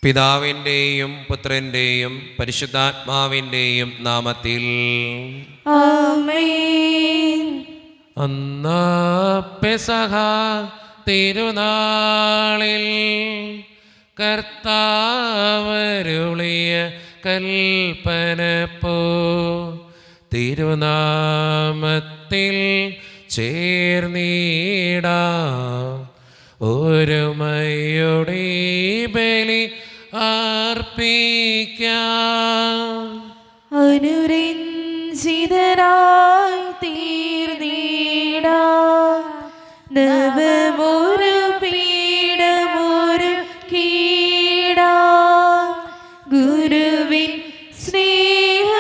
പിതാവിൻ്റെയും പുത്രൻ്റെയും പരിശുദ്ധാത്മാവിൻ്റെയും നാമത്തിൽ ആമേൻ. അന്നാ പെസഹ തിരുനാളിൽ കർത്താവരുളിയ കൽപ്പന പോ തിരുനാമത്തിൽ ചേർന്നിടാം ഒരുമയോടെ ബലി അർപ്പിക്കാം. അനുരഞ്ജിതരായി തീർന്നിടാം നവമൊരു പീഠമൊരു കീടാം ഗുരുവിൻ സ്നേഹമോടിയാകും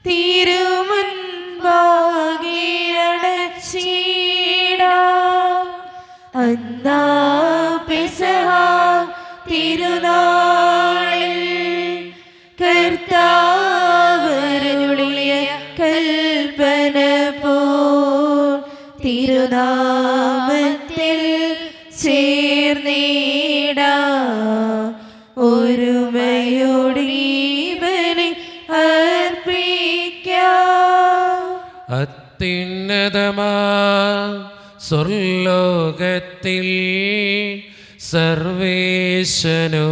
തിരുമുൻപാകിയടച്ചിടാം. അന്നാ പെസഹ തിരുനാളിൽ കർത്താവരുളിയ കൽപ്പന പോൽ തിരുനാമത്തിൽ ചേർന്നിടാം ഒരുമയോടെ ബലി അർപ്പിക്കാം. അത്യുന്നതമാ സ്വർലോകത്തിൽ സർവേശനു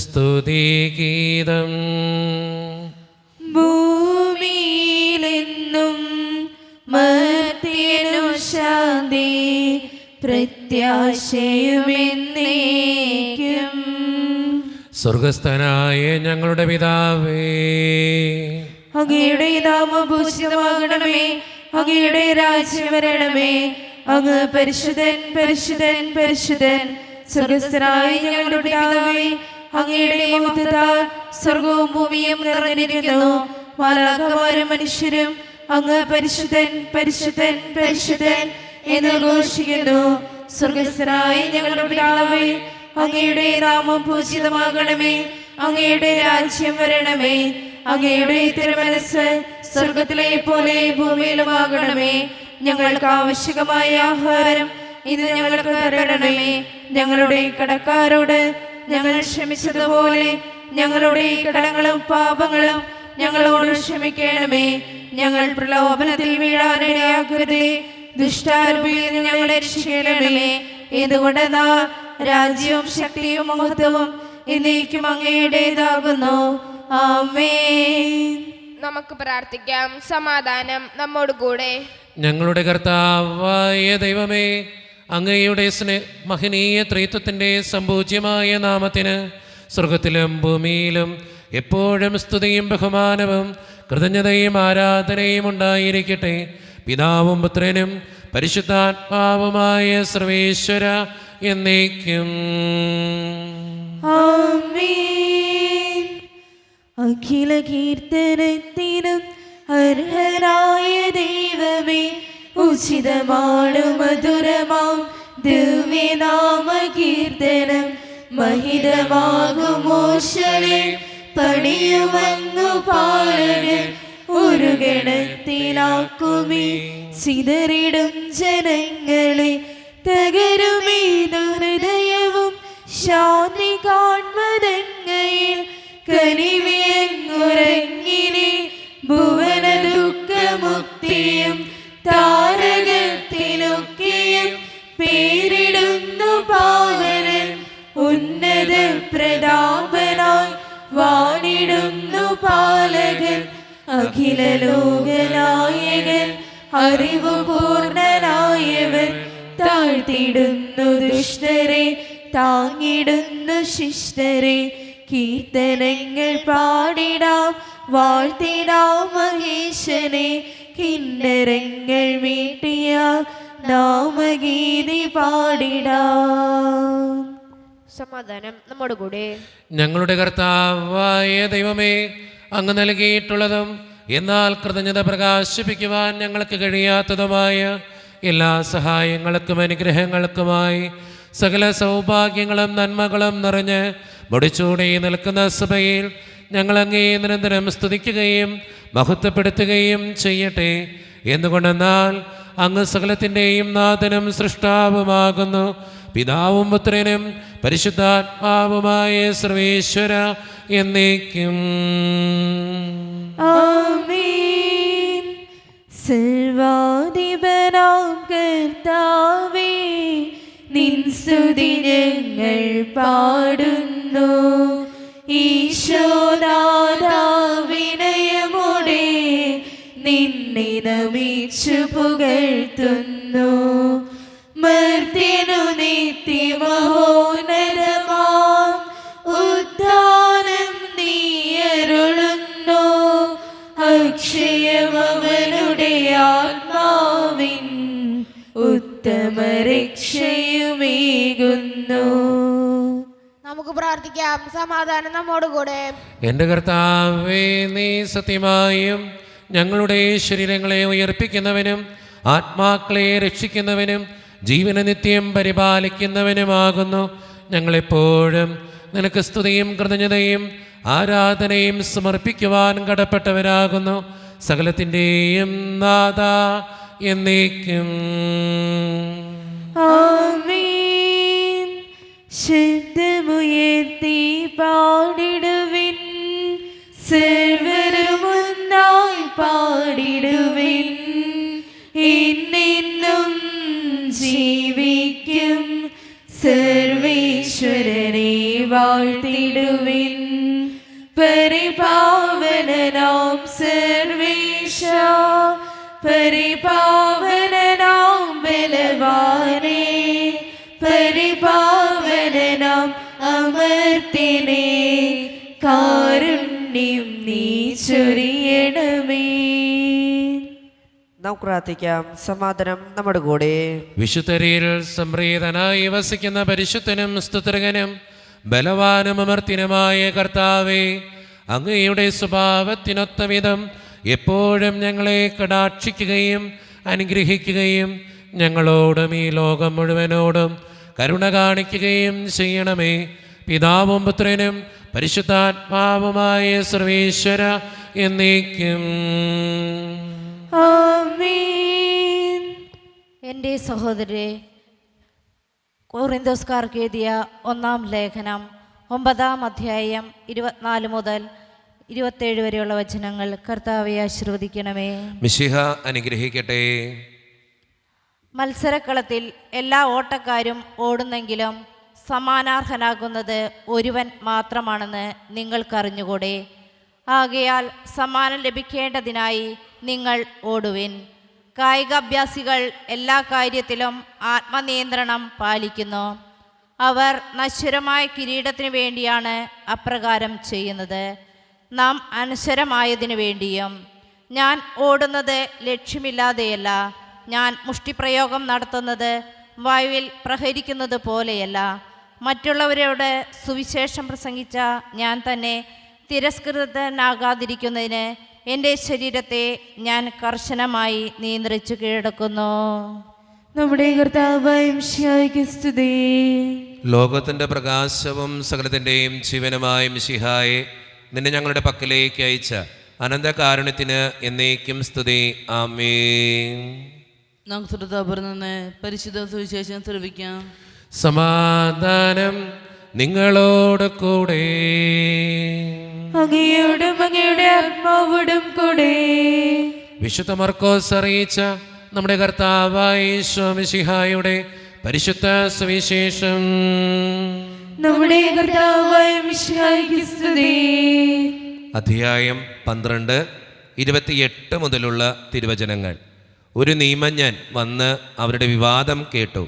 സ്തുതിഗീതം. ഭൂമിയിലെന്നും മർത്യനു ശാന്തി പ്രത്യാശയുമെന്നേക്കും. സ്വർഗസ്ഥനായ ഞങ്ങളുടെ പിതാവേ, അങ്ങയുടെ നാമം പൂജിതമാകണമേ, അങ്ങയുടെ രാജ്യം വരണമേ, അങ്ങ് പരിശുദ്ധൻ പരിശുദ്ധൻ പരിശുദ്ധൻ. സ്വർഗസ്ഥനായ ഞങ്ങളുടെ പിതാവേ, അങ്ങയുടെ മഹത്വത്താൽ സ്വർഗവും ഭൂമിയും നിറഞ്ഞിരിക്കുന്നു. മാലാഖമാരും മനുഷ്യരും അങ്ങ് പരിശുദ്ധൻ പരിശുദ്ധൻ പരിശുദ്ധൻ എന്ന് ഘോഷിക്കുന്നു. സ്വർഗസ്ഥനായ ഞങ്ങളുടെ പിതാവേ, അങ്ങയുടെ നാമം പൂജിതമാകണമേ, അങ്ങയുടെ രാജ്യം വരണമേ, അങ്ങയുടെ തിരുമനസ്സ് സ്വർഗത്തിലെ പോലെ ഭൂമിയിലുമാകണമേ. ഞങ്ങൾക്ക് ആവശ്യമായ ആഹാരം ഇത് ഞങ്ങൾക്ക് തരണമേ. ഞങ്ങളുടെ കടക്കാരോട് ഞങ്ങൾ ക്ഷമിച്ചതുപോലെ ഞങ്ങളുടെ കടങ്ങളും പാപങ്ങളും ഞങ്ങളോട് ക്ഷമിക്കണമേ. ഞങ്ങൾ പ്രലോഭനത്തിൽ വീഴാനിടയാക്കരുതേ, ദുഷ്ടാരൂപിയിൽ ഞങ്ങളെ രക്ഷിക്കണമേ. ഇതുകൊണ്ടെന്നാ രാജ്യവും ശക്തിയും മഹത്വവും എന്നേക്കും അങ്ങയുടേതാകുന്നു. ആമേൻ. നമുക്ക് പ്രാർത്ഥിക്കാം. സമാധാനം നമ്മോട് കൂടെ. ഞങ്ങളുടെ കർത്താവായ ദൈവമേ, അങ്ങയുടെ മഹനീയ ത്രിത്വത്തിൻ്റെ സമ്പൂജ്യമായ നാമത്തിന് സ്വർഗത്തിലും ഭൂമിയിലും എപ്പോഴും സ്തുതിയും ബഹുമാനവും കൃതജ്ഞതയും ആരാധനയും ഉണ്ടായിരിക്കട്ടെ. പിതാവും പുത്രനും പരിശുദ്ധാത്മാവുമായ സർവേശ്വര എന്നേക്കും. ആമേൻ. അഖില കീർത്തനത്തിനും അർഹനായ ദൈവമേ, ഉചിതമാണു മധുരമാം ദിവ്യനാമ കീർത്തനം. മഹിതമാകുമോശലെ പണിയുമങ്ങു പാലകൻ ഒരു ഗണത്തിലാക്കുമേ. ചിതറിടും ജനങ്ങളെ തകരുമേതു ഹൃദയവും ശാന്തി കാൺമതങ്ങയിൽ കനിവിയങ്ങുറങ്ങിനെ. ഭുവന ദുഃഖമുക്തിയും താരകത്തിലൊക്കെയും പേരിടുന്നു പാവനൻ. ഉന്നത പ്രതാപനായി വാണിടുന്നു പാലകൻ. അഖില ലോകനായകൻ അറിവു പൂർണ്ണനായവൻ. താഴ്ത്തിടുന്നു ദുഷ്ടരെ താങ്ങിടുന്നു ശിഷ്ടരെ. കീർത്തനങ്ങൾ പാടിടാം വാഴ്ത്തിടാം മഹേശനെ. കിന്നരങ്ങൾ മീട്ടിയ നാമഗീതി പാടിടാം. സമാധാനം നമ്മോട് കൂടെ. ഞങ്ങളുടെ കർത്താവായ ദൈവമേ, അങ്ങ് നൽകിയിട്ടുള്ളതും എന്നാൽ കൃതജ്ഞത പ്രകാശിപ്പിക്കുവാൻ ഞങ്ങൾക്ക് കഴിയാത്തതുമായ എല്ലാ സഹായങ്ങൾക്കും അനുഗ്രഹങ്ങൾക്കുമായി സകല സൗഭാഗ്യങ്ങളും നന്മകളും നിറഞ്ഞ് മുടിച്ചൂടി നിൽക്കുന്ന സഭയിൽ ഞങ്ങൾ അങ്ങേ നിരന്തരം സ്തുതിക്കുകയും മഹത്വപ്പെടുത്തുകയും ചെയ്യട്ടെ. എന്തുകൊണ്ടെന്നാൽ അങ്ങ് സകലത്തിൻ്റെയും നാഥനും സൃഷ്ടാവുമാകുന്നു. പിതാവും പുത്രനും പരിശുദ്ധാത്മാവുമായ സർവേശ്വര എന്നേക്കും. ആമേൻ. സർവാധിപനാം കർത്താവേ, നിൻ സ്തുതി ഞങ്ങൾ പാടുന്നു. ഈശോനാഥാ, വിനയമോടെ നിന്നെ നമിച്ചു പുകഴ്ത്തുന്നു. മർത്യനു നിത്യമഹോന്നതമാം ഉദ്ധാനം നീയരുളുന്നു. അക്ഷയമവനുടെ ആത്മാവിൻ ഉത്തമ രക്ഷയുമേകുന്നു. നമുക്ക് പ്രാർത്ഥിക്കാം. സമാധാനം നമ്മോടുകൂടെ. എൻ്റെ കർത്താവേ, നീ സത്യമായും ഞങ്ങളുടെ ശരീരങ്ങളെ ഉയർപ്പിക്കുന്നവനും ആത്മാക്കളെ രക്ഷിക്കുന്നവനും ജീവനെ നിത്യം പരിപാലിക്കുന്നവനുമാകുന്നു. ഞങ്ങളെപ്പോഴും നിനക്ക് സ്തുതിയും കൃതജ്ഞതയും ആരാധനയും സമർപ്പിക്കുവാൻ കടപ്പെട്ടവരാകുന്നു. സകലത്തിൻ്റെയും നാഥ എന്നേക്കും. ആമേൻ. ശബ്ദമുയർത്തി പാടിടുവിൻ, സർവ്വരുമൊന്നായി പാടിടുവിൻ. എന്നെന്നും ജീവിക്കും സർവേശ്വരനെ വാഴ്ത്തിടുവിൻ. പരിപാവനനാം സർവേശ, പരിപാവനനാം ബലവാനേ, പരിപാവനനാം അമർത്തിനെ, കാരുണ്യം നീ ചൊരിയണമേ. നമുക്ക് പ്രാർത്ഥിക്കാം. സമാധാനം നമ്മുടെ കൂടെ. വിശുദ്ധരിൽ സംപ്രീതനായി വസിക്കുന്ന പരിശുദ്ധനും സ്തുതൃകനും ബലവാനും അമർത്തിനുമായ കർത്താവേ, അങ്ങയുടെ സ്വഭാവത്തിനൊത്ത വിധം എപ്പോഴും ഞങ്ങളെ കടാക്ഷിക്കുകയും അനുഗ്രഹിക്കുകയും ഞങ്ങളോടും ഈ ലോകം മുഴുവനോടും കരുണ കാണിക്കുകയും ചെയ്യണമേ. പിതാവും പുത്രനും പരിശുദ്ധാത്മാവുമായ സർവേശ്വര എന്നേക്കും. ആമേൻ. എൻ്റെ സഹോദരരെ, കൊറിന്തോസ്കാർക്ക് എഴുതിയ 1-ാം ലേഖനം 9-ാം അധ്യായം 24 മുതൽ 27 വരെയുള്ള വചനങ്ങൾ കർത്താവെ ആശീർവദിക്കണമേ. മിശിഹ അനുഗ്രഹിക്കട്ടെ. മത്സരക്കളത്തിൽ എല്ലാ ഓട്ടക്കാരും ഓടുന്നെങ്കിലും സമ്മാനാർഹനാകുന്നത് ഒരുവൻ മാത്രമാണെന്ന് നിങ്ങൾക്കറിഞ്ഞുകൂടെ. ആകയാൽ സമ്മാനം ലഭിക്കേണ്ടതിനായി നിങ്ങൾ ഓടുവിൻ. കായികാഭ്യാസികൾ എല്ലാ കാര്യത്തിലും ആത്മനിയന്ത്രണം പാലിക്കുന്നു. അവർ നശ്വരമായ കിരീടത്തിനു വേണ്ടിയാണ് അപ്രകാരം ചെയ്യുന്നത്, നാം അനശ്വരമായതിനു വേണ്ടിയും. ഞാൻ ഓടുന്നത് ലക്ഷ്യമില്ലാതെയല്ല, ഞാൻ മുഷ്ടിപ്രയോഗം നടത്തുന്നത് വായുവിൽ പ്രഹരിക്കുന്നത് പോലെയല്ല. മറ്റുള്ളവരോട് സുവിശേഷം പ്രസംഗിച്ച ഞാൻ തന്നെ തിരസ്കൃതനാകാതിരിക്കുന്നതിന് എൻ്റെ ശരീരത്തെ ഞാൻ കർശനമായി നിയന്ത്രിച്ചു കീഴടക്കുന്നു. നമ്മുടെ കർത്താവായ മിശിഹായ്ക്ക് സ്തുതി. ലോകത്തിൻ്റെ പ്രകാശവും സകലത്തിൻ്റെയും ജീവനുമായ മിശിഹായെ, നിന്നെ ഞങ്ങളുടെ പക്കലേക്ക് അയച്ച അനന്തകാരുണ്യത്തിന് എന്നേക്കും സ്തുതി. ആമേൻ. നമുക്ക് തൊട്ടുതാപുരം നിന്ന് പരിശുദ്ധ സുവിശേഷം ശ്രവിക്കാം. സമാധാനം നിങ്ങളോട് കൂടെ. അങ്ങയോടും അങ്ങയുടെ ആത്മാവോടും കൂടെ. വിശുദ്ധ മർക്കോസ് അറിയിച്ച നമ്മുടെ കർത്താവായ യേശു മിശിഹായുടെ പരിശുദ്ധ സുവിശേഷം. നമ്മുടെ കർത്താവായ മിശിഹായ്ക്ക് സ്തുതി. അധ്യായം 12, 28 മുതലുള്ള തിരുവചനങ്ങൾ. ഒരു നിയമജ്ഞൻ വന്ന് അവരുടെ വിവാദം കേട്ടു.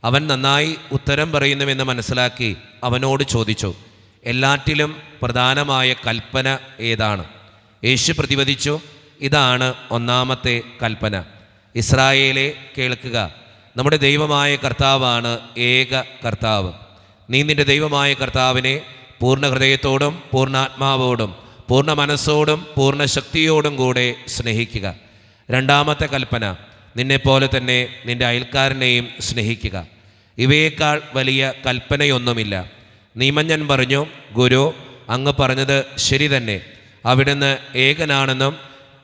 അവൻ നന്നായി ഉത്തരം പറയുന്നുവെന്ന് മനസ്സിലാക്കി അവനോട് ചോദിച്ചു, എല്ലാറ്റിലും പ്രധാനമായ കൽപ്പന ഏതാണ്? യേശു പ്രതിവദിച്ചു, ഇതാണ് ഒന്നാമത്തെ കൽപ്പന. ഇസ്രായേലേ, കേൾക്കുക, നമ്മുടെ ദൈവമായ കർത്താവാണ് ഏക കർത്താവ്. നീ നിന്റെ ദൈവമായ കർത്താവിനെ പൂർണ്ണ ഹൃദയത്തോടും പൂർണ്ണാത്മാവോടും പൂർണ്ണ മനസ്സോടും പൂർണ്ണ ശക്തിയോടും കൂടെ സ്നേഹിക്കുക. രണ്ടാമത്തെ കൽപ്പന, നിന്നെപ്പോലെ തന്നെ നിന്റെ അയൽക്കാരനെയും സ്നേഹിക്കുക. ഇവയേക്കാൾ വലിയ കൽപ്പനയൊന്നുമില്ല. നിയമജ്ഞൻ പറഞ്ഞു, ഗുരു, അങ്ങ് പറഞ്ഞത് ശരി തന്നെ. അവിടുന്ന് ഏകനാണെന്നും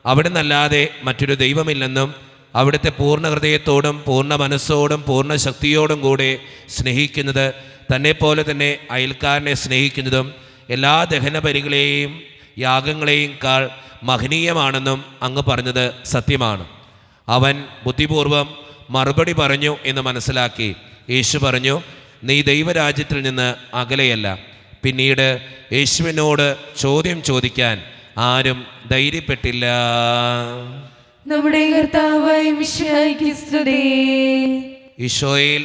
അവിടുന്നല്ലാതെ മറ്റൊരു ദൈവമില്ലെന്നും അവിടുത്തെ പൂർണ്ണ ഹൃദയത്തോടും പൂർണ്ണ മനസ്സോടും പൂർണ്ണ ശക്തിയോടും കൂടെ സ്നേഹിക്കുന്നത് തന്നെപ്പോലെ തന്നെ അയൽക്കാരനെ സ്നേഹിക്കുന്നതും എല്ലാ ദഹനബലികളെയും യാഗങ്ങളെയും കാൾ മഹനീയമാണെന്നും അങ്ങ് പറഞ്ഞത് സത്യമാണ്. അവൻ ബുദ്ധിപൂർവം മറുപടി പറഞ്ഞു എന്ന് മനസ്സിലാക്കി യേശു പറഞ്ഞു, നീ ദൈവരാജ്യത്തിൽ നിന്ന് അകലെയല്ല. പിന്നീട് യേശുവിനോട് ചോദ്യം ചോദിക്കാൻ ആരും ധൈര്യപ്പെട്ടില്ല. നമ്മുടെ കർത്താവായ മിശിഹായ്ക്ക് സ്തുതി. ഈശോയിൽ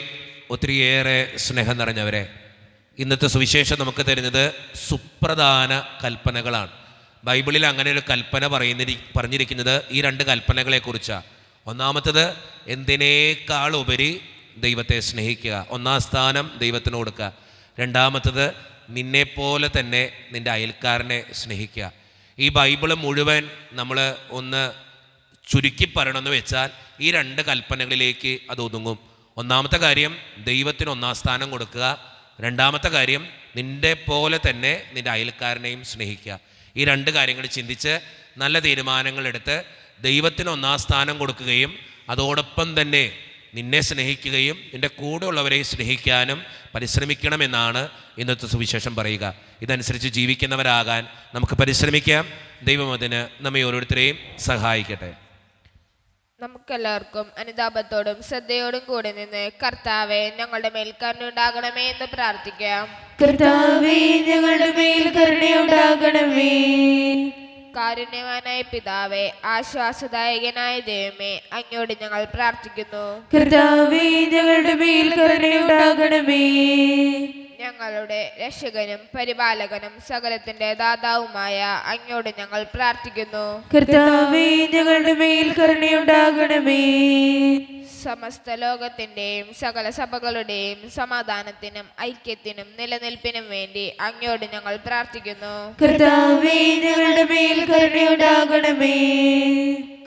ഒത്തിരിയേറെ സ്നേഹം നിറഞ്ഞവരെ, ഇന്നത്തെ സുവിശേഷം നമുക്ക് തരുന്നത് സുപ്രധാന കൽപ്പനകളാണ്. ബൈബിളിൽ അങ്ങനെ ഒരു കൽപ്പന പറഞ്ഞിരിക്കുന്നത് ഈ രണ്ട് കൽപ്പനകളെക്കുറിച്ചാണ്. ഒന്നാമത്തത്, എന്തിനേക്കാൾ ഉപരി ദൈവത്തെ സ്നേഹിക്കുക, ഒന്നാം സ്ഥാനം ദൈവത്തിന് കൊടുക്കുക. രണ്ടാമത്തത്, നിന്നെപ്പോലെ തന്നെ നിൻ്റെ അയൽക്കാരനെ സ്നേഹിക്കുക. ഈ ബൈബിള് മുഴുവൻ നമ്മൾ ഒന്ന് ചുരുക്കി പറയണമെന്ന് വെച്ചാൽ ഈ രണ്ട് കൽപ്പനകളിലേക്ക് അത് ഒതുങ്ങും. ഒന്നാമത്തെ കാര്യം ദൈവത്തിന് ഒന്നാം സ്ഥാനം കൊടുക്കുക. രണ്ടാമത്തെ കാര്യം നിൻ്റെ പോലെ തന്നെ നിൻ്റെ അയൽക്കാരനെയും സ്നേഹിക്കുക. ഈ രണ്ട് കാര്യങ്ങൾ ചിന്തിച്ച് നല്ല തീരുമാനങ്ങളെടുത്ത് ദൈവത്തിന് ഒന്നാം സ്ഥാനം കൊടുക്കുകയും അതോടൊപ്പം തന്നെ നിന്നെ സ്നേഹിക്കുകയും നിൻ്റെ കൂടെയുള്ളവരെ സ്നേഹിക്കാനും പരിശ്രമിക്കണമെന്നാണ് ഇന്നത്തെ സുവിശേഷം പറയുക. ഇതനുസരിച്ച് ജീവിക്കുന്നവരാകാൻ നമുക്ക് പരിശ്രമിക്കാം. ദൈവം അതിന് നമ്മെ ഓരോരുത്തരെയും സഹായിക്കട്ടെ. നമുക്കെല്ലാവർക്കും അനുതാപത്തോടും ശ്രദ്ധയോടും കൂടി നിന്ന് കർത്താവെ ഞങ്ങളുടെ മേൽ കരുണയുണ്ടാകണമേ എന്ന് പ്രാർത്ഥിക്കാം. കർത്താവേ, ഞങ്ങളുടെ മേൽ കരുണയുണ്ടാകണമേ. കാരുണ്യവാനായ പിതാവേ, ആശ്വാസദായകനായ ദൈവമേ, അങ്ങയോട് ഞങ്ങൾ പ്രാർത്ഥിക്കുന്നു. കർത്താവേ, ഞങ്ങളുടെ മേൽ കരുണയുണ്ടാകണമേ. ഞങ്ങളുടെ രക്ഷകനും പരിപാലകനും സകലത്തിന്റെ ദാതാവുമായ അങ്ങയോട് ഞങ്ങൾ പ്രാർത്ഥിക്കുന്നു. കർത്താവേ, ഞങ്ങളുടെ മേൽ കരുണയുണ്ടാകണമേ. സമസ്ത ലോകത്തിന്റെയും സകല സഭകളുടെയും സമാധാനത്തിനും ഐക്യത്തിനും നിലനിൽപ്പിനും വേണ്ടി അങ്ങയോട് ഞങ്ങൾ പ്രാർത്ഥിക്കുന്നു. കർത്താവേ, ഞങ്ങളുടെ മേൽ കരുണയുണ്ടാകണമേ.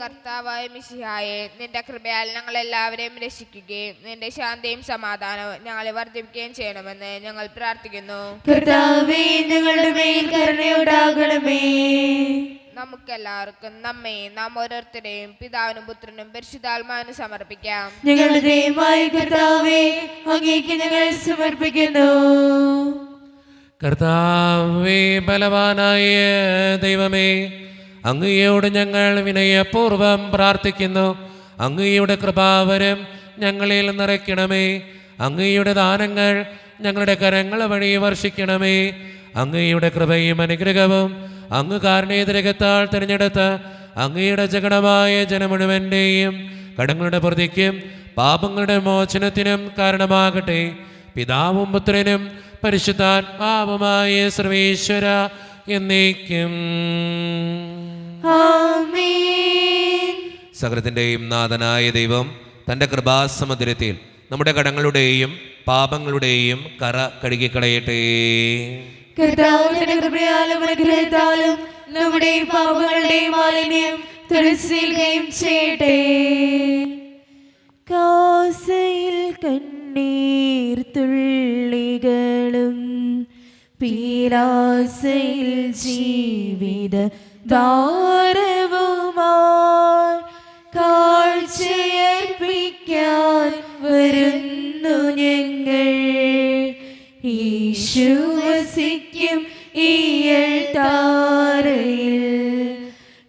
കർത്താവായ മിശിഹായെ, നിന്റെ കൃപയാൽ ഞങ്ങൾ എല്ലാവരെയും രക്ഷിക്കുകയും നിന്റെ ശാന്തിയും സമാധാനവും ഞങ്ങളെ വർദ്ധിപ്പിക്കുകയും ചെയ്യണമെന്ന് ഞങ്ങൾ പ്രാർത്ഥിക്കുന്നു. കർത്താവേ, ഞങ്ങളുടെ മേൽ കരുണയുണ്ടാകണമേ. നമുക്കെല്ലാവർക്കും നമ്മയും നാം ഓരോരുത്തരെയും പിതാവിനും പുത്രനും പരിശുദ്ധാത്മാവിനും സമർപ്പിക്കാം. ഞങ്ങളുടെ ദൈവമായ കർത്താവേ, അങ്ങേക്ക് ഞങ്ങൾ സമർപ്പിക്കുന്നു. കർത്താവേ, ബലവാനായ ദൈവമേ, അങ്ങയോട് ഞങ്ങൾ വിനയപൂർവം പ്രാർത്ഥിക്കുന്നു. അങ്ങയുടെ കൃപാവരം ഞങ്ങളിൽ നിറയ്ക്കണമേ. അങ്ങയുടെ ദാനങ്ങൾ ഞങ്ങളുടെ കരങ്ങൾ വഴി വർഷിക്കണമേ. അങ്ങയുടെ കൃപയും അനുഗ്രഹവും അങ്ങ് കാരുണ്യത്തിരകത്താൽ തിരഞ്ഞെടുത്ത അങ്ങയുടെ ജഗണമായ ജനമുഴുവൻ്റെയും കടങ്ങളുടെ പ്രതിക്കും പാപങ്ങളുടെ മോചനത്തിനും കാരണമാകട്ടെ. പിതാവും പുത്രനും പരിശുദ്ധാത്മാവുമായ സർവേശ്വര എന്നേക്കും ആമേൻ. സകലത്തിൻ്റെയും നാഥനായ ദൈവം തൻ്റെ കൃപാസമുദ്രത്തിൽ നമ്മുടെ കടങ്ങളുടെയും പാപങ്ങളുടെയും കറ കഴുകിക്കളയട്ടെ. കർത്താവിന്റെ കൃപയാലും അനുഗ്രഹത്താലും നമ്മുടെ പാപങ്ങളുടെയും മാലിന്യം തുളസിക്കുകയും ചെയ്യട്ടെ. കാസയിൽ കണ്ണീർ തുള്ളികളും പീലാസയിൽ ജീവിത ഭാരവുമായി കാഴ്ചയർപ്പിക്കാൻ വരുന്നു ഞങ്ങൾ. യേശു വസിക്കും ഈയൽത്താരയിൽ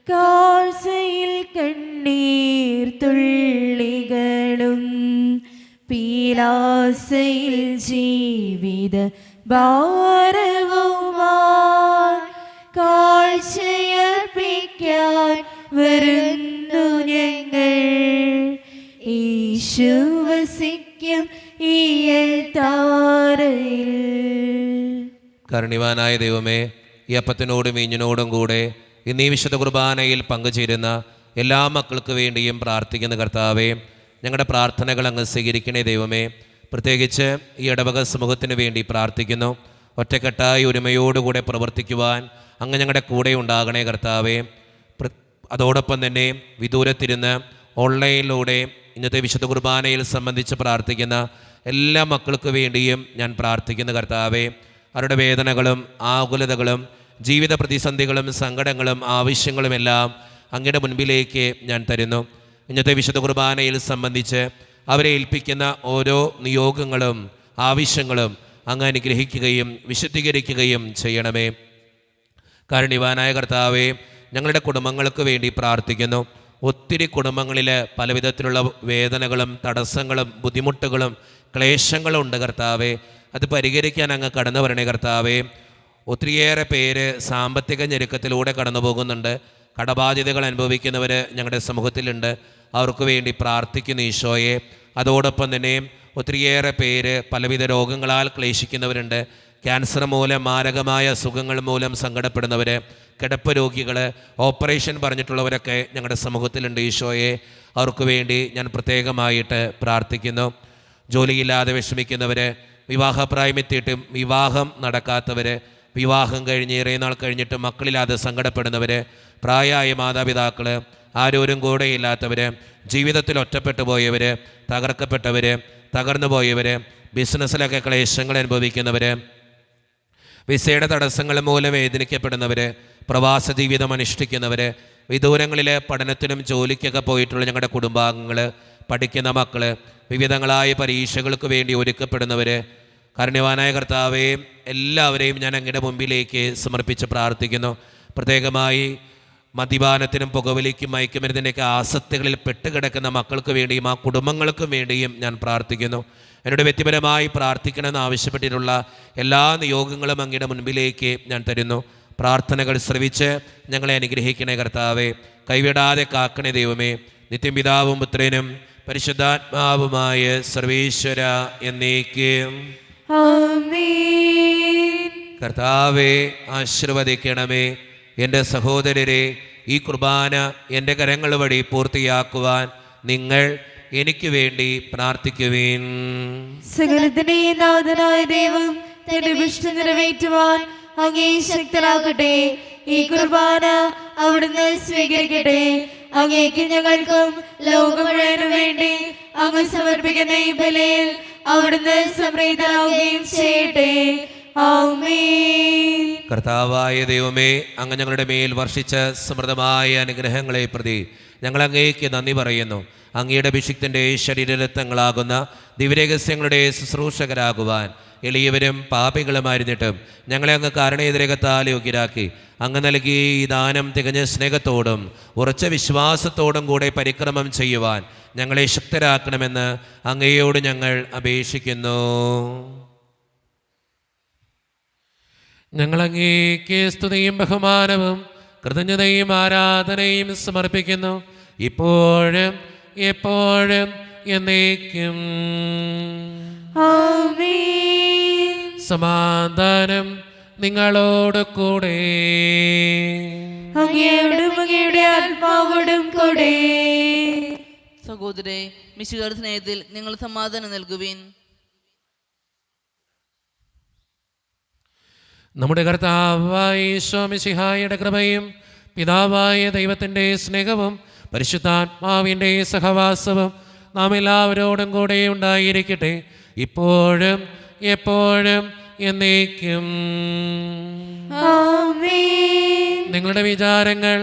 കാഴ്ചയിൽ കണ്ണീർ തുള്ളികളും പീലാസയിൽ ജീവിത ഭാരവുമായി കാഴ്ചയർപ്പിക്കാൻ വരുന്നു ഞങ്ങൾ. യേശു വസിക്കും ഈയൽത്താരയിൽ. കാരുണ്യവാനായ ദൈവമേ, ഈ അപ്പത്തിനോടും വീഞ്ഞിനോടും കൂടെ ഇന്നീ വിശുദ്ധ കുർബാനയിൽ പങ്കുചേരുന്ന എല്ലാ മക്കൾക്ക് വേണ്ടിയും പ്രാർത്ഥിക്കുന്ന കർത്താവേ, ഞങ്ങളുടെ പ്രാർത്ഥനകൾ അങ്ങ് സ്വീകരിക്കണേ ദൈവമേ. പ്രത്യേകിച്ച് ഈ ഇടവക സമൂഹത്തിന് വേണ്ടി പ്രാർത്ഥിക്കുന്നു. ഒറ്റക്കെട്ടായി ഒരുമയോടുകൂടെ പ്രവർത്തിക്കുവാൻ അങ്ങ് ഞങ്ങളുടെ കൂടെ ഉണ്ടാകണേ കർത്താവേ. അതോടൊപ്പം തന്നെ വിദൂരത്തിരുന്ന് ഓൺലൈനിലൂടെ ഇന്നത്തെ വിശുദ്ധ കുർബാനയിൽ സംബന്ധിച്ച് പ്രാർത്ഥിക്കുന്ന എല്ലാ മക്കൾക്ക് വേണ്ടിയും ഞാൻ പ്രാർത്ഥിക്കുന്ന കർത്താവേ, അവരുടെ വേദനകളും ആകുലതകളും ജീവിത പ്രതിസന്ധികളും സങ്കടങ്ങളും ആവശ്യങ്ങളുമെല്ലാം അങ്ങയുടെ മുൻപിലേക്ക് ഞാൻ തരുന്നു. ഇന്നത്തെ വിശുദ്ധ കുർബാനയിൽ സംബന്ധിച്ച് അവരെ ഏൽപ്പിക്കുന്ന ഓരോ നിയോഗങ്ങളും ആവശ്യങ്ങളും അങ്ങ് അനുഗ്രഹിക്കുകയും വിശുദ്ധീകരിക്കുകയും ചെയ്യണമേ. കാരുണ്യവാനായ കർത്താവേ, ഞങ്ങളുടെ കുടുംബങ്ങൾക്ക് വേണ്ടി പ്രാർത്ഥിക്കുന്നു. ഒത്തിരി കുടുംബങ്ങളിൽ പലവിധത്തിലുള്ള വേദനകളും തടസ്സങ്ങളും ബുദ്ധിമുട്ടുകളും ക്ലേശങ്ങളും ഉണ്ട് കർത്താവേ. അത് പരിഹരിക്കാൻ അങ്ങ് കടന്നു വരണേ കർത്താവേ. ഒത്തിരിയേറെ പേര് സാമ്പത്തിക ഞെരുക്കത്തിലൂടെ കടന്നു പോകുന്നുണ്ട്. കടബാധ്യതകൾ അനുഭവിക്കുന്നവർ ഞങ്ങളുടെ സമൂഹത്തിലുണ്ട്. അവർക്ക് വേണ്ടി പ്രാർത്ഥിക്കുന്നു ഈശോയെ. അതോടൊപ്പം തന്നെ ഒത്തിരിയേറെ പേര് പലവിധ രോഗങ്ങളാൽ ക്ലേശിക്കുന്നവരുണ്ട്. ക്യാൻസർ മൂലം, മാരകമായ അസുഖങ്ങൾ മൂലം സങ്കടപ്പെടുന്നവർ, കിടപ്പ് രോഗികൾ, ഓപ്പറേഷൻ പറഞ്ഞിട്ടുള്ളവരൊക്കെ ഞങ്ങളുടെ സമൂഹത്തിലുണ്ട് ഈശോയെ. അവർക്ക് വേണ്ടി ഞാൻ പ്രത്യേകമായിട്ട് പ്രാർത്ഥിക്കുന്നു. ജോലിയില്ലാതെ വിഷമിക്കുന്നവർ, വിവാഹപ്രായമെത്തിയിട്ടും വിവാഹം നടക്കാത്തവർ, വിവാഹം കഴിഞ്ഞ് ഏറെ നാൾ കഴിഞ്ഞിട്ട് മക്കളില്ലാതെ സങ്കടപ്പെടുന്നവർ, പ്രായമായ മാതാപിതാക്കൾ, ആരോരും കൂടെയില്ലാത്തവർ, ജീവിതത്തിൽ ഒറ്റപ്പെട്ടു പോയവർ, തകർക്കപ്പെട്ടവർ, തകർന്നു പോയവർ, ബിസിനസ്സിലൊക്കെ ക്ലേശങ്ങൾ അനുഭവിക്കുന്നവർ, വിസയുടെ തടസ്സങ്ങൾ മൂലം വേദനിക്കപ്പെടുന്നവർ, പ്രവാസ ജീവിതം അനുഷ്ഠിക്കുന്നവർ, വിദൂരങ്ങളിൽ പഠനത്തിനും ജോലിക്കൊക്കെ പോയിട്ടുള്ള ഞങ്ങളുടെ കുടുംബാംഗങ്ങൾ, പഠിക്കുന്ന മക്കൾ, വിവിധങ്ങളായ പരീക്ഷകൾക്ക് വേണ്ടി ഒരുക്കപ്പെടുന്നവർ, കാരുണ്യവാനായ കർത്താവേ, എല്ലാവരെയും ഞാൻ അങ്ങയുടെ മുമ്പിലേക്ക് സമർപ്പിച്ച് പ്രാർത്ഥിക്കുന്നു. പ്രത്യേകമായി മദ്യപാനത്തിനും പുകവലിക്കും മയക്കുമരുന്നിൻ്റെയൊക്കെ ആസക്തികളിൽ പെട്ടുകിടക്കുന്ന മക്കൾക്ക് വേണ്ടിയും ആ കുടുംബങ്ങൾക്കും വേണ്ടിയും ഞാൻ പ്രാർത്ഥിക്കുന്നു. എന്നോട് വ്യക്തിപരമായി പ്രാർത്ഥിക്കണമെന്ന് ആവശ്യപ്പെട്ടിട്ടുള്ള എല്ലാ നിയോഗങ്ങളും അങ്ങയുടെ മുൻപിലേക്ക് ഞാൻ തരുന്നു. പ്രാർത്ഥനകൾ ശ്രവിച്ച് ഞങ്ങളെ അനുഗ്രഹിക്കണേ കർത്താവേ. കൈവിടാതെ കാക്കണേ ദൈവമേ. നിത്യം പിതാവും പുത്രനും പരിശുദ്ധാത്മാവുമായ സർവേശ്വര എന്നേക്കും ആമേൻ. കർത്താവെ ആശീർവദിക്കണമേ. എൻ്റെ സഹോദരരെ, ഈ കുർബാന എൻ്റെ കരങ്ങൾ വഴി പൂർത്തിയാക്കുവാൻ നിങ്ങൾ എനിക്ക് വേണ്ടി പ്രാർത്ഥിക്കുവിൻ. സകലത്തിന്റെയും നാഥനായ ദൈവം തന്റെ വിഷ്ണു നിറവേറ്റുവാൻ അങ്ങേ ശക്തനാകട്ടെ. ഈ കുർബാന അവിടുന്ന് സ്വീകരിക്കട്ടെ. അങ്ങേക്ക് ഞങ്ങൾക്കും ലോകം മുഴുവനും വേണ്ടി അങ്ങ് സമർപ്പിക്കുന്ന ഈ ബലിയിൽ അവിടുന്ന് സംപ്രീതനാവുകയും ചെയ്യട്ടെ. ആമേൻ. കർത്താവായ ദൈവമേ, അങ്ങ് ഞങ്ങളുടെ മേൽ വർഷിച്ച സമൃദ്ധമായ അനുഗ്രഹങ്ങളെ പ്രതി ഞങ്ങൾ അങ്ങേക്ക് നന്ദി പറയുന്നു. അങ്ങയുടെ അഭിഷിക്തൻ്റെ ശരീരരത്നങ്ങളാകുന്ന ദിവ്യരഹസ്യങ്ങളുടെ ശുശ്രൂഷകരാകുവാൻ എളിയവരും പാപികളുമായിരുന്നിട്ടും ഞങ്ങളെ അങ്ങ് കാരണേതരകത്താൽ യോഗ്യരാക്കി അങ്ങ് നൽകി ഈ ദാനം തികഞ്ഞ സ്നേഹത്തോടും ഉറച്ച വിശ്വാസത്തോടും കൂടെ പരിക്രമം ചെയ്യുവാൻ ഞങ്ങളെ ശക്തരാക്കണമെന്ന് അങ്ങയോട് ഞങ്ങൾ അപേക്ഷിക്കുന്നു. ഞങ്ങൾ അങ്ങേക്ക് സ്തുതിയും ബഹുമാനവും കൃതജ്ഞതയും ആരാധനയും സമർപ്പിക്കുന്നു, ഇപ്പോഴും എപ്പോഴും എന്നേക്കും. ആമേൻ. സമാധാനം നിങ്ങളോട് കൂടെ. അങ്ങയോടും അങ്ങയുടെ ആത്മാവോടും കൂടെ. സഹോദരേ, മിശിഹായുടെ സ്നേഹത്തിൽ നിങ്ങൾ സമാധാനം നൽകുവിൻ. നമ്മുടെ കർത്താവായ ഈശോ മിശിഹായുടെ കൃപയും പിതാവായ ദൈവത്തിൻ്റെ സ്നേഹവും പരിശുദ്ധാത്മാവിൻ്റെ സഹവാസവും നാം എല്ലാവരോടും കൂടെ ഉണ്ടായിരിക്കട്ടെ, ഇപ്പോഴും എപ്പോഴും എന്നേക്കും. ആമേൻ. നിങ്ങളുടെ വിചാരങ്ങൾ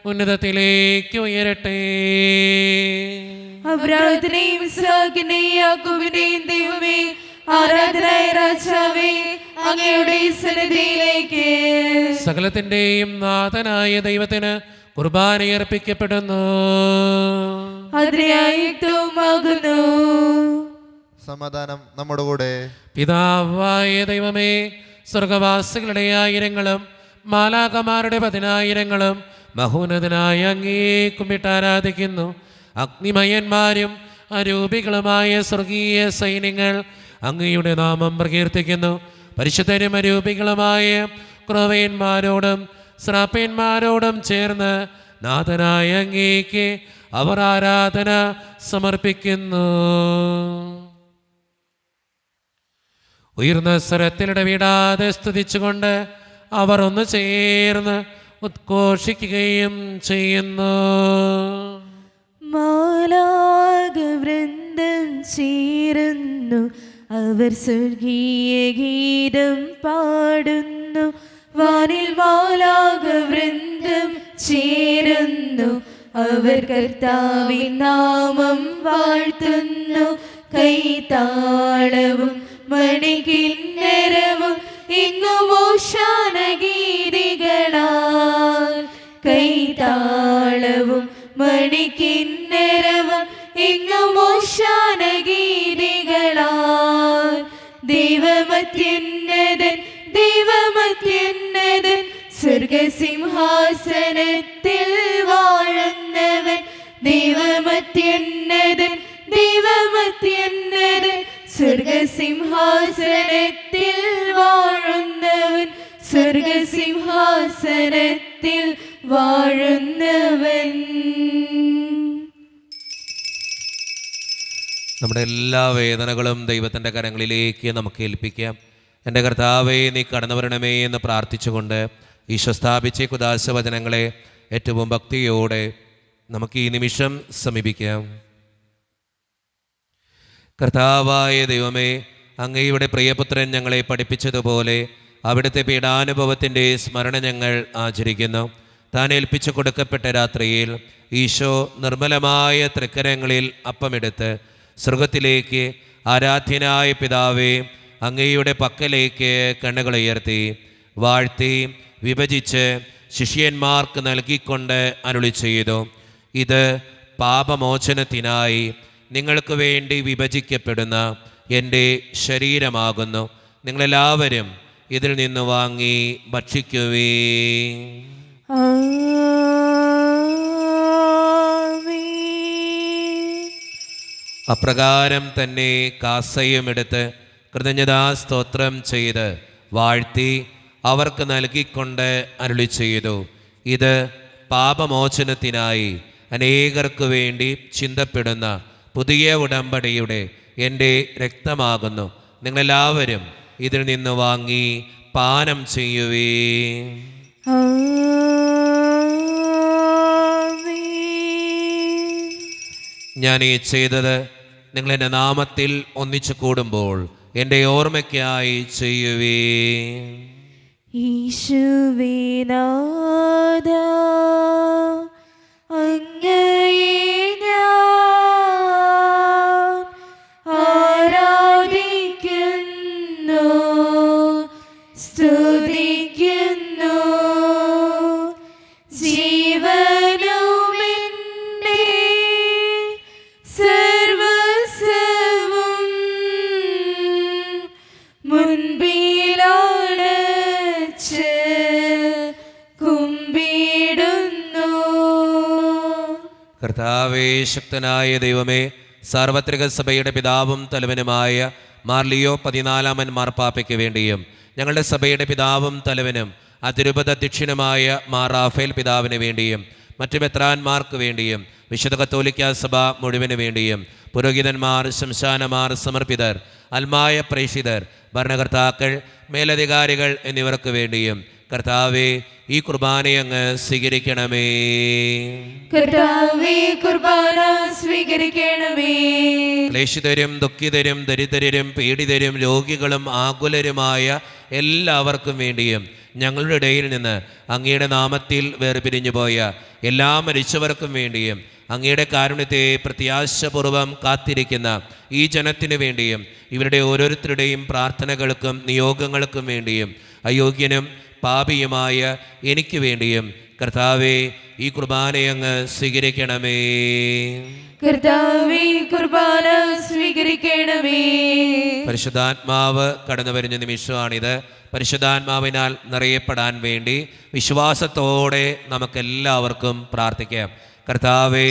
ഉന്നതത്തിലേക്ക് ഉയരട്ടെ. അബ്രാഹത്തിനെയും ഇസ്ഹാക്കിനെയും യാക്കോബിനെയും ദൈവമേ, ആരാധനായ രാജാവേ, അങ്ങയുടെ സന്നിധിയിലേക്ക് സകലത്തിൻ്റെയും നാഥനായ ദൈവത്തിന് കുർബാനയർപ്പിക്കപ്പെടുന്നു. അതിയായുക്തവുമാകുന്നു. സമാധാനം നമ്മുടെ കൂടെ. പിതാവായ ദൈവമേ, സ്വർഗവാസികളുടെ ആയിരങ്ങളും മാലാകമാരുടെ 10,000ങ്ങളും മഹോന്നതനായ അങ്ങേ കുമ്പിട്ട് ആരാധിക്കുന്നു. അഗ്നിമയന്മാരും അരൂപികളുമായ സ്വർഗീയ സൈന്യങ്ങൾ അങ്ങയുടെ നാമം പ്രകീർത്തിക്കുന്നു. പരിശുദ്ധരും അരൂപികളുമായ ക്രൊവ്യന്മാരോടും ശ്രാപ്യന്മാരോടും ചേർന്ന് നാഥനായ അങ്ങേക്ക് അവർ ആരാധന സമർപ്പിക്കുന്നു. ഉയർന്ന സ്വരത്തിലിടവിടാതെ സ്തുതിച്ചുകൊണ്ട് അവർ ഒന്ന് ചേർന്ന് ഉദ്ഘോഷിക്കുകയും ചെയ്യുന്നു. മാലാകവൃന്ദം ചേരുന്നു, അവർ സ്വർഗീയ ഗീതം പാടുന്നു. വാനിൽ മാലാകവൃന്ദം ചേരുന്നു, അവർ കർത്താവിൻ നാമം വാഴ്ത്തുന്നു. കൈതാളവും മണികിന്നരവും എങ്ങും ഓശാന ഗീതികളാൽ. കൈതാളവും മണികിന്നരവും എങ്ങും ഓശാന ഗീതികളാൽ. ദൈവമത്യുന്നതൻ ദൈവമത്യുന്നതൻ സ്വർഗസിംഹാസനത്തിൽ വാഴുന്നവൻ. ദൈവമത്യുന്നതൻ ദൈവമത്യുന്നതൻ സ്വർഗസിംഹാസനത്തിൽ വാഴുന്നവൻ. സ്വർഗസിംഹാസനത്തിൽ വാഴുന്നവൻ. നമ്മുടെ എല്ലാ വേദനകളും ദൈവത്തിൻ്റെ കരങ്ങളിലേക്ക് നമുക്ക് ഏൽപ്പിക്കാം. എൻ്റെ കർത്താവേ, നീ കടന്നു വരണമേ എന്ന് പ്രാർത്ഥിച്ചുകൊണ്ട് ഈശോ സ്ഥാപിച്ച കുദാശ വചനങ്ങളെ ഏറ്റവും ഭക്തിയോടെ നമുക്ക് ഈ നിമിഷം സമീപിക്കാം. കർത്താവായ ദൈവമേ, അങ്ങയുടെ പ്രിയപുത്രൻ ഞങ്ങളെ പഠിപ്പിച്ചതുപോലെ അവിടുത്തെ പീഡാനുഭവത്തിൻ്റെ സ്മരണ ഞങ്ങൾ ആചരിക്കുന്നു. താൻ ഏൽപ്പിച്ചു കൊടുക്കപ്പെട്ട രാത്രിയിൽ ഈശോ നിർമ്മലമായ തൃക്കരങ്ങളിൽ അപ്പമെടുത്ത് സ്വർഗത്തിലേക്ക് ആരാധ്യനായ പിതാവേ അങ്ങയുടെ പക്കലേക്ക് കണ്ണുകളുയർത്തി വാഴ്ത്തി വിഭജിച്ച് ശിഷ്യന്മാർക്ക് നൽകിക്കൊണ്ട് അരുളി ചെയ്തു, ഇത് പാപമോചനത്തിനായി നിങ്ങൾക്ക് വേണ്ടി വിഭജിക്കപ്പെടുന്ന എൻ്റെ ശരീരമാകുന്നു. നിങ്ങളെല്ലാവരും ഇതിൽ നിന്ന് വാങ്ങി ഭക്ഷിക്കുവേ. അപ്രകാരം തന്നെ കാസയും എടുത്ത് കൃതജ്ഞതാ സ്തോത്രം ചെയ്ത് വാഴ്ത്തി അവർക്ക് നൽകിക്കൊണ്ട് അരുളി ചെയ്തു, ഇത് പാപമോചനത്തിനായി അനേകർക്ക് വേണ്ടി ചിന്തപ്പെടുന്ന പുതിയ ഉടമ്പടിയുടെ എൻ്റെ രക്തമാകുന്നു. നിങ്ങളെല്ലാവരും ഇതിൽ നിന്ന് വാങ്ങി പാനം ചെയ്യുവേ. ഞാൻ ഈ ചെയ്തത് നിങ്ങൾ എൻ്റെ നാമത്തിൽ ഒന്നിച്ചു കൂടുമ്പോൾ എൻ്റെ ഓർമ്മയ്ക്കായി ചെയ്യുവേ. യേശുവേ നാഥാ, അങ്ങയെ ഞാൻ ആരാധിക്കുന്നു, സ്തുതിക്കുന്നു. ജീവനുമെൻ്റെ സർവ്വസ്വവും മുൻപിലാണ് കുമ്പിടുന്നു. കർത്താവേ, ശക്തനായ ദൈവമേ, സാർവത്രിക സഭയുടെ പിതാവും തലവനുമായ മാർ ലിയോ 14 മാർപ്പാപ്പയ്ക്ക് വേണ്ടിയും ഞങ്ങളുടെ സഭയുടെ പിതാവും തലവനും അതിരൂപത അധ്യക്ഷനുമായ മാർ റാഫേൽ പിതാവിന് വേണ്ടിയും മറ്റു മെത്രാന്മാർക്ക് വേണ്ടിയും വിശുദ്ധ കത്തോലിക്ക സഭ മുഴുവന് വേണ്ടിയും പുരോഹിതന്മാർ, ശംശാനമാർ, സമർപ്പിതർ, അൽമായ പ്രേഷിതർ, ഭരണകർത്താക്കൾ, മേലധികാരികൾ എന്നിവർക്ക് വേണ്ടിയും കർത്താവേ, ഈ കുർബാനയങ്ങ് സ്വീകരിക്കണമേ. കർത്താവേ, കുർബാന സ്വീകരിക്കണമേ. ക്ലേശിതരും ദുഃഖിതരും ദരിദ്രരും പീഡിതരും രോഗികളും ആകുലരുമായ എല്ലാവർക്കും വേണ്ടിയും ഞങ്ങളുടെ ഇടയിൽ നിന്ന് അങ്ങയുടെ നാമത്തിൽ വേർപിരിഞ്ഞു പോയ എല്ലാ മരിച്ചവർക്കും വേണ്ടിയും അങ്ങയുടെ കാരുണ്യത്തെ പ്രത്യാശപൂർവം കാത്തിരിക്കുന്ന ഈ ജനത്തിനു വേണ്ടിയും ഇവരുടെ ഓരോരുത്തരുടെയും പ്രാർത്ഥനകൾക്കും നിയോഗങ്ങൾക്കും വേണ്ടിയും അയോഗ്യനും പാപിയുമായ എനിക്ക് വേണ്ടിയും കർത്താവേ, ഈ കുർബാനയങ്ങ് സ്വീകരിക്കണമേ. കർത്താവേ, കുർബാന സ്വീകരിക്കണമേ. പരിശുദ്ധാത്മാവ് കടന്നു വരുന്ന നിമിഷമാണിത്. പരിശുദ്ധാത്മാവിനാൽ നിറയപ്പെടാൻ വേണ്ടി വിശ്വാസത്തോടെ നമുക്കെല്ലാവർക്കും പ്രാർത്ഥിക്കാം. കർത്താവേ,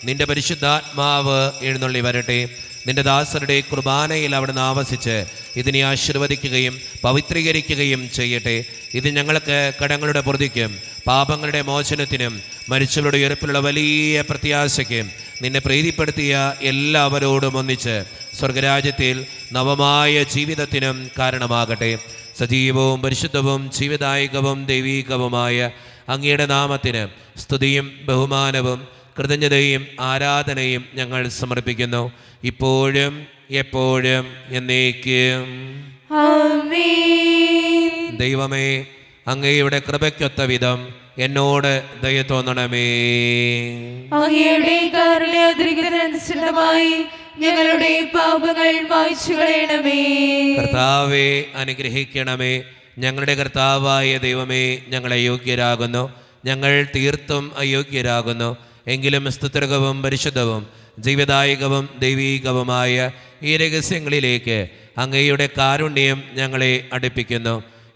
നിന്റെ പരിശുദ്ധാത്മാവ് എഴുന്നള്ളി വരട്ടെ. നിന്റെ ദാസരുടെ കുർബാനയിൽ അവിടുന്ന് ആവസിച്ച് ഇതിനെ ആശീർവദിക്കുകയും പവിത്രീകരിക്കുകയും ചെയ്യട്ടെ. ഇത് ഞങ്ങൾക്ക് കടങ്ങളുടെ പൊറുതിക്കും പാപങ്ങളുടെ മോചനത്തിനും മരിച്ചവരുടെ ഉയർപ്പിലുള്ള വലിയ പ്രത്യാശയ്ക്കും നിന്നെ പ്രീതിപ്പെടുത്തിയ എല്ലാവരോടും ഒന്നിച്ച് സ്വർഗരാജ്യത്തിൽ നവമായ ജീവിതത്തിനും കാരണമാകട്ടെ. സജീവവും പരിശുദ്ധവും ജീവദായകവും ദൈവീകവുമായ അങ്ങയുടെ നാമത്തിന് സ്തുതിയും ബഹുമാനവും കൃതജ്ഞതയും ആരാധനയും ഞങ്ങൾ സമർപ്പിക്കുന്നു, ഇപ്പോഴും എപ്പോഴും എന്നേക്കും. ആമേൻ. ദൈവമേ, അങ്ങയുടെ കൃപയ്ക്കൊത്ത വിധം എന്നോട് ദയ തോന്നണമേ. അങ്ങയുടെ കാരുണ്യാതിരിക്കുന്നതനുസൃതമായി ഞങ്ങളുടെ പാപങ്ങൾ മായ്ച്ചു കളയണമേ. കർത്താവെ അനുഗ്രഹിക്കണമേ. ഞങ്ങളുടെ കർത്താവായ ദൈവമേ, ഞങ്ങൾ അയോഗ്യരാകുന്നു, ഞങ്ങൾ തീർത്തും അയോഗ്യരാകുന്നു. എങ്കിലും സ്തുത്യർഹവും പരിശുദ്ധവും ജീവദായകവും ദൈവീകവുമായ ഈ രഹസ്യങ്ങളിലേക്ക് അങ്ങയുടെ കാരുണ്യം ഞങ്ങളെ അടുപ്പിക്കുന്നു.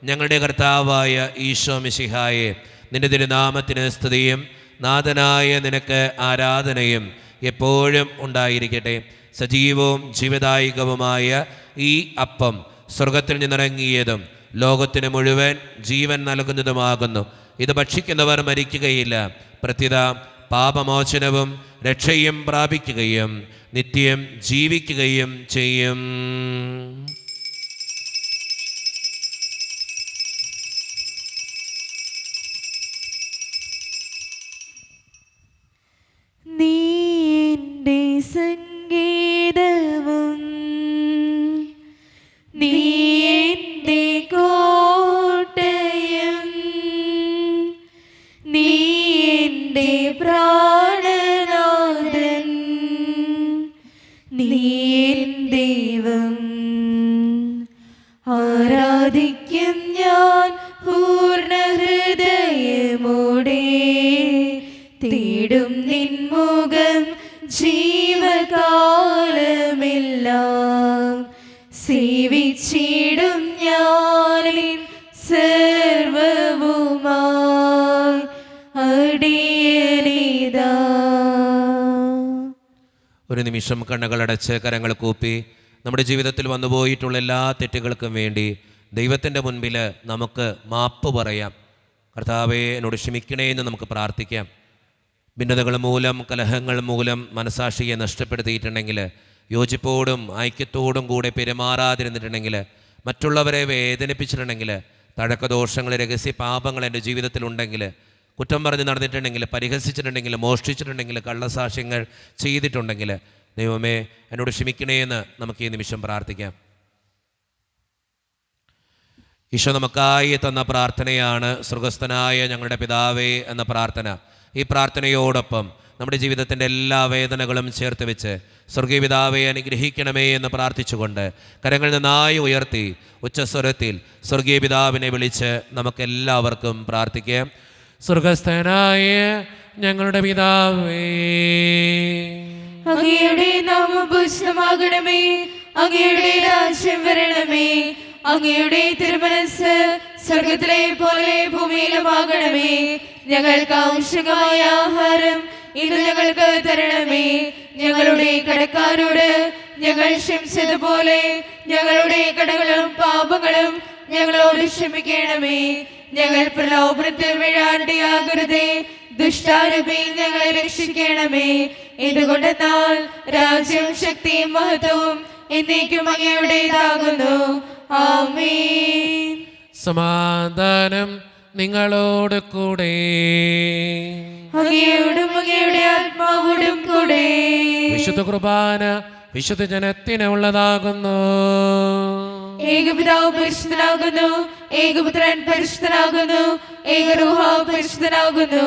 ഞങ്ങളുടെ കർത്താവായ ഈശോ മിശിഹായെ, നിന്റെ തിരുനാമത്തിന് സ്തുതിയും നാഥനായ നിനക്ക് ആരാധനയും എപ്പോഴും ഉണ്ടായിരിക്കട്ടെ. സജീവവും ജീവദായകവുമായ ഈ അപ്പം സ്വർഗത്തിൽ നിന്നിറങ്ങിയതും ലോകത്തിന് മുഴുവൻ ജീവൻ നൽകുന്നതുമാകുന്നു. ഇത് ഭക്ഷിക്കുന്നവർ മരിക്കുകയില്ല, പ്രത്യുത പാപമോചനവും രക്ഷയും പ്രാപിക്കുകയും നിത്യം ജീവിക്കുകയും ചെയ്യും. നീ എൻ്റെ സംഗീതവും നീ എൻ്റെ കോട്ടയം, നീ എൻ്റെ പ്രാണനാഥൻ, നീ എൻ ദൈവം. ആരാധിക്കും ഞാൻ പൂർണ്ണ ഹൃദയമോടെ, തേടും നിൻമുഖം ജീവകാലമെല്ലാം, സേവിച്ചിടും ഞാനിൻ സർവവുമായി അടിയലിതാ. ഒരു നിമിഷം കണ്ണുകളടച്ച് കരങ്ങൾ കൂപ്പി നമ്മുടെ ജീവിതത്തിൽ വന്നുപോയിട്ടുള്ള എല്ലാ തെറ്റുകൾക്കും വേണ്ടി ദൈവത്തിൻ്റെ മുൻപിൽ നമുക്ക് മാപ്പ് പറയാം. കർത്താവേ, എന്നോട് ക്ഷമിക്കണേ എന്ന് നമുക്ക് പ്രാർത്ഥിക്കാം. ഭിന്നതകൾ മൂലം, കലഹങ്ങൾ മൂലം മനസാക്ഷിയെ നഷ്ടപ്പെടുത്തിയിട്ടുണ്ടെങ്കിൽ, യോജിപ്പോടും ഐക്യത്തോടും കൂടെ പെരുമാറാതിരുന്നിട്ടുണ്ടെങ്കിൽ, മറ്റുള്ളവരെ വേദനിപ്പിച്ചിട്ടുണ്ടെങ്കിൽ, തഴക്കദോഷങ്ങൾ, രഹസ്യ പാപങ്ങൾ എൻ്റെ ജീവിതത്തിലുണ്ടെങ്കിൽ, കുറ്റം പറഞ്ഞ് നടന്നിട്ടുണ്ടെങ്കിൽ, പരിഹസിച്ചിട്ടുണ്ടെങ്കിൽ, മോഷ്ടിച്ചിട്ടുണ്ടെങ്കിൽ, കള്ളസാക്ഷ്യങ്ങൾ ചെയ്തിട്ടുണ്ടെങ്കിൽ, ദൈവമേ എന്നോട് ക്ഷമിക്കണേ എന്ന് നമുക്ക് ഈ നിമിഷം പ്രാർത്ഥിക്കാം. ഈശോ നമുക്കായി തന്ന പ്രാർത്ഥനയാണ് സ്വർഗസ്ഥനായ ഞങ്ങളുടെ പിതാവേ എന്ന പ്രാർത്ഥന. ഈ പ്രാർത്ഥനയോടൊപ്പം നമ്മുടെ ജീവിതത്തിൻ്റെ എല്ലാ വേദനകളും ചേർത്ത് വെച്ച് സ്വർഗീയ പിതാവേ അനുഗ്രഹിക്കണമേ എന്ന് പ്രാർത്ഥിച്ചുകൊണ്ട് കരങ്ങൾ നന്നായി ഉയർത്തി ഉച്ചസ്വരത്തിൽ സ്വർഗീയ പിതാവിനെ വിളിച്ച് നമുക്കെല്ലാവർക്കും പ്രാർത്ഥിക്കാം. സ്വർഗസ്ഥനായ ഞങ്ങളുടെ പിതാവേ, അങ്ങയുടെ നാമം പൂജിതമാകണമേ, അങ്ങയുടെ രാജ്യം വരണമേ, അങ്ങയുടെ തിരുമനസ്സ് സ്വർഗത്തിലെ പോലെ ഭൂമിയിലുമാകണമേ. ഞങ്ങൾക്ക് ആവശ്യമായ ആഹാരം ഇന്ന് ഞങ്ങൾക്ക് തരണമേ. ഞങ്ങളുടെ കടക്കാരോട് ഞങ്ങൾ ക്ഷമിച്ചതുപോലെ ഞങ്ങളുടെ കടങ്ങളും പാപങ്ങളും ഞങ്ങളോട് ക്ഷമിക്കണമേ. ഞങ്ങൾ പ്രലോഭനത്തിൽ വീഴാണ്ടിയാകരുതേ, ദുഷ്ടാരൂപി ഞങ്ങളെ രക്ഷിക്കണമേ. ഇതുകൊണ്ടെന്നാൽ രാജ്യം, ശക്തിയും മഹത്വവും എന്നേക്കും അങ്ങയുടേതാകുന്നു. ആമേൻ. സമാധാനം നിങ്ങളോട് കൂടെ. അങ്ങയോടും അങ്ങയുടെ ആത്മാവോടും കൂടെ. വിശുദ്ധ കുർബാന വിശുദ്ധ ജനത്തിനുള്ളതാകുന്നു. ഏകപിതാവ് പരിശുദ്ധനാകുന്നു, ഏകപുത്രൻ പരിശുദ്ധനാകുന്നു, ഏകരൂഹ പരിശുദ്ധനാകുന്നു.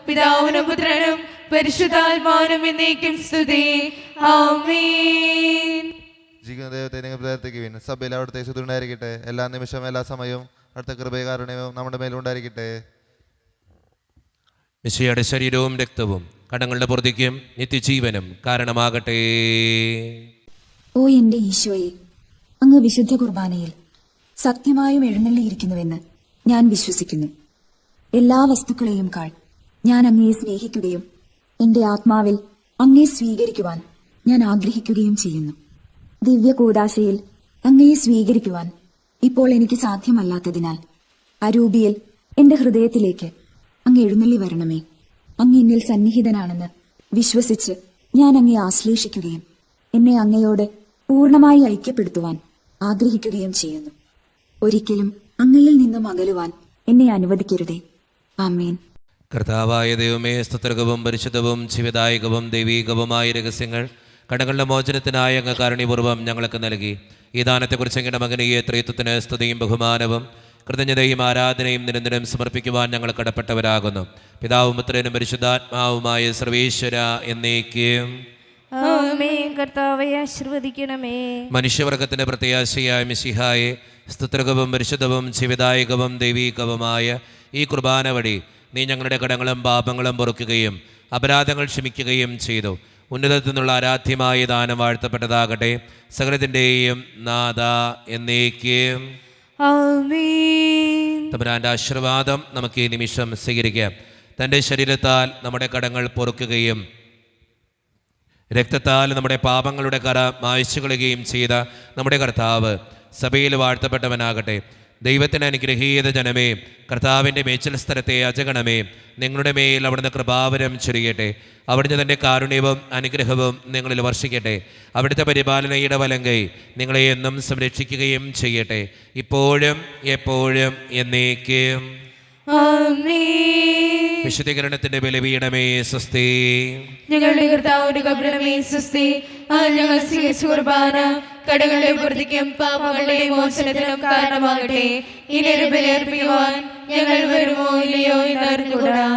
പിതാവിനും പുത്രനും പരിശുദ്ധാത്മാവിനും എന്നേക്കും സ്തുതി. ആമേൻ. ജീവിക്കുന്ന ദൈവത്തെ നിങ്ങൾ പ്രാർത്ഥിക്കുവിൻ. സഭയിൽ അവിടുത്തെ സ്തുതിയുണ്ടായിരിക്കട്ടെ. എല്ലാ നിമിഷവും എല്ലാ സമയവും അടുത്ത കൃപകാരുണ്യവും നമ്മുടെ മേലുണ്ടായിരിക്കട്ടെ. മിശിഹയുടെ ശരീരവും രക്തവും കടങ്ങളുടെ പൊറുതിക്കും നിത്യജീവനും കാരണമാകട്ടെ. ഓ എന്റെ ഈശോയെ, അങ്ങ് വിശുദ്ധ കുർബാനയിൽ സത്യമായും എഴുന്നള്ളിയിരിക്കുന്നുവെന്ന് ഞാൻ വിശ്വസിക്കുന്നു. എല്ലാ വസ്തുക്കളെയും കാൾ ഞാൻ അങ്ങയെ സ്നേഹിക്കുകയും എന്റെ ആത്മാവിൽ അങ്ങയെ സ്വീകരിക്കുവാൻ ഞാൻ ആഗ്രഹിക്കുകയും ചെയ്യുന്നു. ദിവ്യ കൂദാശയിൽ അങ്ങയെ സ്വീകരിക്കുവാൻ ഇപ്പോൾ എനിക്ക് സാധ്യമല്ലാത്തതിനാൽ അരൂപിയിൽ എന്റെ ഹൃദയത്തിലേക്ക് അങ്ങ് എഴുന്നള്ളി വരണമേ. അങ്ങ് എന്നിൽ സന്നിഹിതനാണെന്ന് വിശ്വസിച്ച് ഞാൻ അങ്ങയെ ആശ്ലേഷിക്കുകയും എന്നെ അങ്ങയോട് പൂർണ്ണമായി ഐക്യപ്പെടുത്തുവാൻ ആഗ്രഹിക്കുകയും ചെയ്യുന്നു. ഒരിക്കലും അങ്ങയിൽ നിന്നും അകലുവാൻ എന്നെ അനുവദിക്കരുതേ. ആമേൻ. കർത്താവായ ദൈവമേ, സ്തുത്യർഹവും പരിശുദ്ധവും ജീവദായകവും ദൈവീകവുമായ രഹസ്യങ്ങൾ കടങ്ങളുടെ മോചനത്തിനായ അങ്ങ് കാരുണ്യപൂർവ്വം ഞങ്ങൾക്ക് നൽകി. ഈ ദാനത്തെക്കുറിച്ച് അങ്ങയുടെ മകനീയ ത്രിത്വത്തിന് സ്തുതിയും ബഹുമാനവും കൃതജ്ഞതയും ആരാധനയും നിരന്തരം സമർപ്പിക്കുവാൻ ഞങ്ങൾ കടപ്പെട്ടവരാകുന്നു. പിതാവും പുത്രനും പരിശുദ്ധാത്മാവുമായ സർവേശ്വര എന്നേക്കും. ആമേൻ. കർത്താവെ ആശീർവദിക്കണമേ. മനുഷ്യവർഗത്തിന്റെ പ്രത്യാശയായ മിശിഹായെ, സ്തുത്രകവും പരിശുദ്ധവും ജീവിതായകവും ദൈവീകവുമായ ഈ കുർബാന വഴി നീ ഞങ്ങളുടെ കടങ്ങളും പാപങ്ങളും പൊറുക്കുകയും അപരാധങ്ങൾ ക്ഷമിക്കുകയും ചെയ്തു. ഉന്നതത്തിൽ നിന്നുള്ള ആരാധ്യമായ ദാനം വാഴ്ത്തപ്പെട്ടതാകട്ടെ. സകലത്തിൻ്റെയും നാഥ എന്നേക്കും. ആമേൻ. തമ്പുരാന്റെ ആശീർവാദം നമുക്ക് ഈ നിമിഷം സ്വീകരിക്കാം. തൻ്റെ ശരീരത്താൽ നമ്മുടെ കടങ്ങൾ പൊറുക്കുകയും രക്തത്താൽ നമ്മുടെ പാപങ്ങളുടെ കറ മായ്ച്ചു കളയുകയും ചെയ്ത നമ്മുടെ കർത്താവ് സഭയിൽ വാഴ്ത്തപ്പെട്ടവനാകട്ടെ. ദൈവത്തിന് അനുഗ്രഹീത ജനമേ, കർത്താവിൻ്റെ മേച്ചിൽ സ്ഥലത്തെ അജഗണമേ, നിങ്ങളുടെ മേൽ അവിടുന്ന് കൃപാവരം ചൊരിയട്ടെ. അവിടുന്ന് തൻ്റെ കാരുണ്യവും അനുഗ്രഹവും നിങ്ങളിൽ വർഷിക്കട്ടെ. അവിടുത്തെ പരിപാലനയുടെ വലങ്കൈ നിങ്ങളെ എന്നും സംരക്ഷിക്കുകയും ചെയ്യട്ടെ, ഇപ്പോഴും എപ്പോഴും എന്നേക്കും. ആമേൻ. വിശുദ്ധീകരണത്തിന്റെ ബലിപീഠമേ സ്വസ്തി. ഞങ്ങളുടെ കർത്താവിന്റെ കബറിടമേ സ്വസ്തി. ഞങ്ങൾ സ്വീകരിച്ച കുർബാന കടകളുടെ പൂർത്തിക്കും പാപങ്ങളുടെ മോചനത്തിനും കാരണമാകട്ടെ. ഇനി ഒരു ബലിയർപ്പിക്കുവാൻ ഞങ്ങൾ വരുമോ ഇല്ലയോ എന്നറിഞ്ഞുകൂടാ.